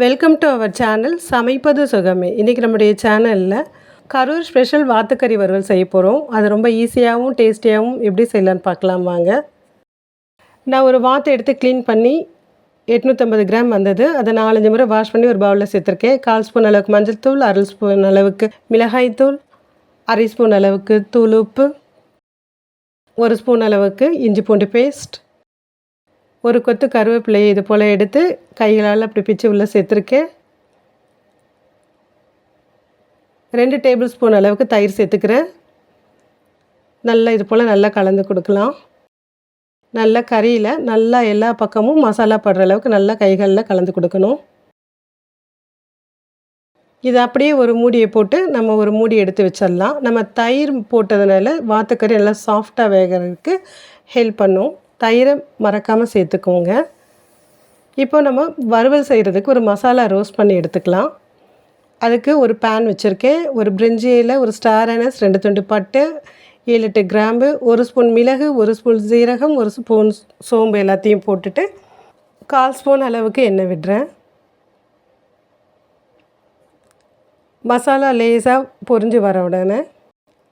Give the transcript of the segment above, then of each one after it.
Welcome to our channel சமைப்பது சுகமே. இன்றைக்கி நம்முடைய சேனலில் கரூர் ஸ்பெஷல் வாத்துக்கறி வறுவல் செய்ய போகிறோம். அது ரொம்ப ஈஸியாகவும் டேஸ்டியாகவும் எப்படி செய்யலான்னு பார்க்கலாம் வாங்க. நான் ஒரு வாத்தை எடுத்து க்ளீன் பண்ணி 850 கிராம் வந்தது. அதை 4-5 முறை வாஷ் பண்ணி ஒரு பவுலில் சேர்த்துருக்கேன். 1/4 ஸ்பூன் அளவுக்கு மஞ்சள் தூள், 1/2 ஸ்பூன் அளவுக்கு மிளகாய் தூள், 1/2 ஸ்பூன் அளவுக்கு தூள் உப்பு, 1 ஸ்பூன் அளவுக்கு இஞ்சி பூண்டு பேஸ்ட், ஒரு கொத்து கருவேப்பிலையை இது போல் எடுத்து கைகளால் அப்படி பிச்சு உள்ளே சேர்த்துருக்கேன். 2 டேபிள் ஸ்பூன் அளவுக்கு தயிர் சேர்த்துக்கிறேன். நல்லா இது போல் நல்லா கலந்து கொடுக்கலாம். நல்லா கறியில் நல்லா எல்லா பக்கமும் மசாலா படுற அளவுக்கு நல்லா கைகளில் கலந்து கொடுக்கணும். இது அப்படியே ஒரு மூடியை போட்டு நம்ம ஒரு மூடி எடுத்து வச்சிடலாம். நம்ம தயிர் போட்டதுனால வாத்துக்கறி நல்லா சாஃப்டாக வேகிறதுக்கு ஹெல்ப் பண்ணும். தயிரை மறக்காமல் சேர்த்துக்கோங்க. இப்போ நம்ம வறுவல் செய்கிறதுக்கு ஒரு மசாலா ரோஸ்ட் பண்ணி எடுத்துக்கலாம். அதுக்கு ஒரு பேன் வச்சுருக்கேன். ஒரு பிரிஞ்சி இலை, ஒரு ஸ்டார் அனஸ், 2 துண்டு பட்டை, 7-8 கிராம்பு, 1 ஸ்பூன் மிளகு, 1 ஸ்பூன் சீரகம், 1 ஸ்பூன் சோம்பு எல்லாத்தையும் போட்டுட்டு 1/4 ஸ்பூன் அளவுக்கு எண்ணெய் விடுறேன். மசாலா லேசாக பொரிஞ்சு வர உடனே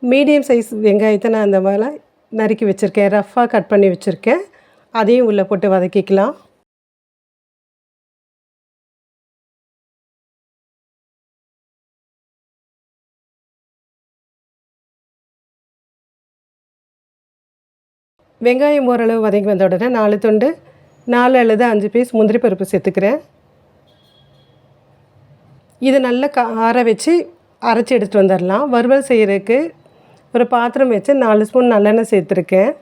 மீடியம் சைஸ் வெங்காயத்தை நான் அந்த மாதிரி நறுக்கி வச்சுருக்கேன். ரஃப்பாக கட் பண்ணி வச்சுருக்கேன். அதையும் உள்ளே போட்டு வதக்கிக்கலாம். வெங்காயம் ஓரளவு வதங்கி வந்த உடனே 4 அல்லது 5 பீஸ் முந்திரி பருப்பு சேர்த்துக்கிறேன். இது நல்லா ஆற வச்சு அரைச்சி எடுத்துகிட்டு வந்துடலாம். வறுவல் செய்கிறதுக்கு ஒரு பாத்திரம் வச்சு 4 ஸ்பூன் நல்லெண்ணெய் சேர்த்துருக்கேன்.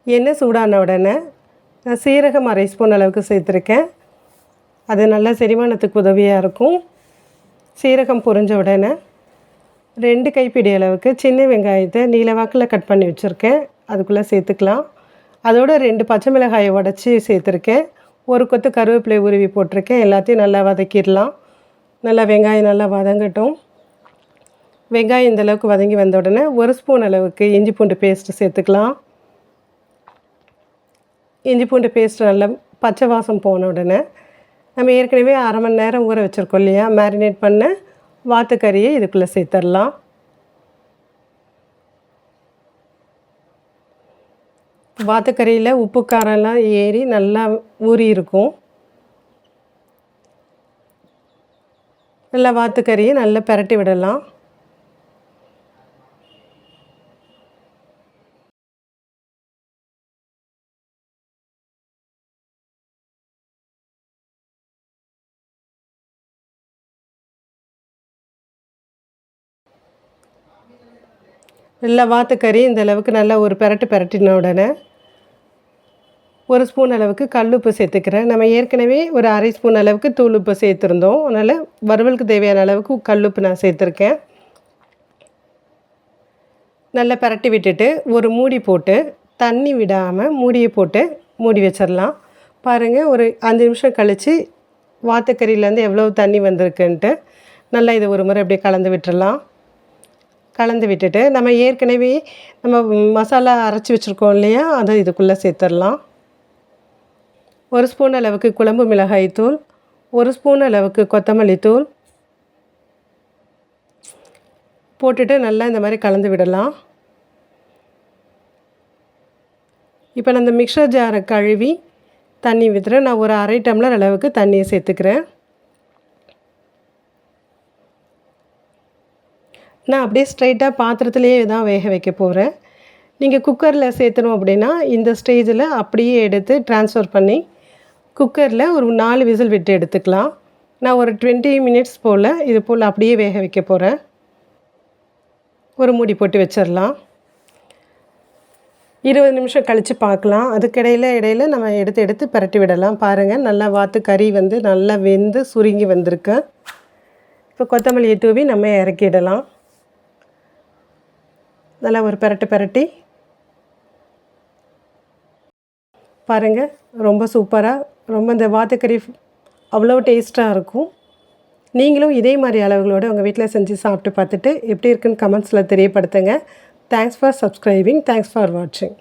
எண்ணெய் சூடான உடனே நான் சீரகம் 1/2 ஸ்பூன் அளவுக்கு சேர்த்துருக்கேன். அது நல்லா செரிமானத்துக்கு உதவியாக இருக்கும். சீரகம் பொரிஞ்ச உடனே 2 கைப்பிடி அளவுக்கு சின்ன வெங்காயத்தை நீளவாக்கில் கட் பண்ணி வச்சுருக்கேன். அதுக்குள்ளே சேர்த்துக்கலாம். அதோட 2 பச்சை மிளகாயை உடச்சி சேர்த்துருக்கேன். ஒரு கொத்து கருவேப்பிலை உருவி போட்டிருக்கேன். எல்லாத்தையும் நல்லா வதக்கிடலாம். நல்லா வெங்காயம் நல்லா வதங்கட்டும். வெங்காயம் இந்தளவுக்கு வதங்கி வந்த உடனே 1 ஸ்பூன் அளவுக்கு இஞ்சி பூண்டு பேஸ்ட்டு சேர்த்துக்கலாம். இஞ்சி பூண்டு பேஸ்ட்டு நல்லா பச்சை வாசம் போன உடனே நம்ம ஏற்கனவே 1/2 மணி நேரம் ஊற வச்சுருக்கோம் இல்லையா, மேரினேட் பண்ண வாத்துக்கறியை இதுக்குள்ளே சேர்த்துடலாம். வாத்துக்கறியில் உப்பு காரம்லாம் ஏறி நல்லா ஊறி இருக்கும். நல்லா வாத்துக்கறியை நல்லா பிரட்டி விடலாம். நல்லா வாத்துக்கறி இந்த அளவுக்கு நல்லா ஒரு பிரட்டின உடனே 1 ஸ்பூன் அளவுக்கு கல்லுப்பு சேர்த்துக்கிறேன். நம்ம ஏற்கனவே ஒரு 1/2 ஸ்பூன் அளவுக்கு தூள் உப்பு சேர்த்துருந்தோம். அதனால் வறுவலுக்கு தேவையான அளவுக்கு கல்லுப்பு நான் சேர்த்துருக்கேன். நல்லா பிரட்டி விட்டுட்டு ஒரு மூடி போட்டு தண்ணி விடாமல் மூடியை போட்டு மூடி வச்சிடலாம். பாருங்கள், ஒரு 5 நிமிஷம் கழித்து வாத்துக்கறியிலேருந்து எவ்வளோ தண்ணி வந்திருக்குன்ட்டு நல்லா இதை ஒரு முறை அப்படியே கலந்து விட்டுடலாம். கலந்து விட்டுட்டு நம்ம ஏற்கனவே மசாலா அரைச்சி வச்சுருக்கோம் இல்லையா, அதை இதுக்குள்ளே சேர்த்துடலாம். 1 ஸ்பூன் அளவுக்கு குழம்பு மிளகாய் தூள், 1 ஸ்பூன் அளவுக்கு கொத்தமல்லி தூள் போட்டுட்டு நல்லா இந்த மாதிரி கலந்து விடலாம். இப்போ நான் இந்த மிக்சர் ஜாரை கழுவி தண்ணி விட்டுறேன். நான் ஒரு 1/2 டம்ளர் அளவுக்கு தண்ணியை சேர்த்துக்கிறேன். நான் அப்படியே ஸ்ட்ரைட்டாக பாத்திரத்துலேயே தான் வேக வைக்க போகிறேன். நீங்கள் குக்கரில் சேர்த்தணும் அப்படின்னா இந்த ஸ்டேஜில் அப்படியே எடுத்து ட்ரான்ஸ்ஃபர் பண்ணி குக்கரில் ஒரு 4 விசில் விட்டு எடுத்துக்கலாம். நான் ஒரு 20 மினிட்ஸ் போல் இது போல் அப்படியே வேக வைக்க போகிறேன். ஒரு மூடி போட்டு வச்சிடலாம். 20 நிமிஷம் கழித்து பார்க்கலாம். அதுக்கிடையில் நம்ம எடுத்து பிரட்டி விடலாம். பாருங்கள், நல்லா வாத்துக்கறி வந்து நல்லா வெந்து சுருங்கி வந்திருக்கு. இப்போ கொத்தமல்லியை தூவி நம்ம இறக்கிடலாம். நல்லா ஒரு பிரட்டி பாருங்கள், ரொம்ப சூப்பராக, ரொம்ப இந்த வாத்துக்கறி அவ்வளோ டேஸ்ட்டாக இருக்கும். நீங்களும் இதே மாதிரி அளவுகளோடு உங்கள் வீட்டில் செஞ்சு சாப்பிட்டு பார்த்துட்டு எப்படி இருக்குன்னு கமெண்ட்ஸில் தெரியப்படுத்துங்க. Thanks for subscribing. Thanks for வாட்சிங்.